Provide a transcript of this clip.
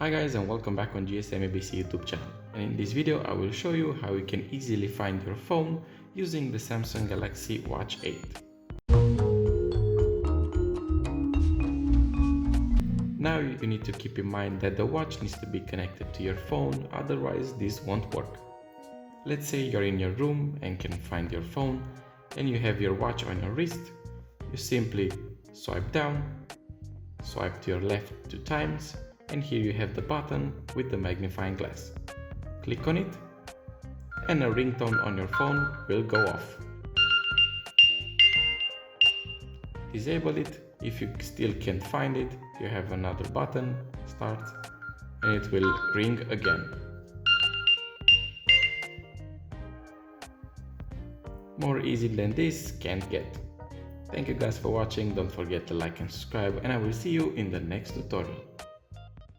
Hi guys, and welcome back on GSM-ABC YouTube channel, and in this video I will show you how you can easily find your phone using the Samsung Galaxy Watch 8. Now you need to keep in mind that the watch needs to be connected to your phone, otherwise this won't work. Let's say you're in your room and can find your phone and you have your watch on your wrist. You simply swipe down, swipe to your left 2 times, and here you have the button with the magnifying glass. Click on it and a ringtone on your phone will go off. Disable it. If you still can't find it, you have another button, start, and it will ring again. More easy than this can't get. Thank you guys for watching. Don't forget to like and subscribe, and I will see you in the next tutorial.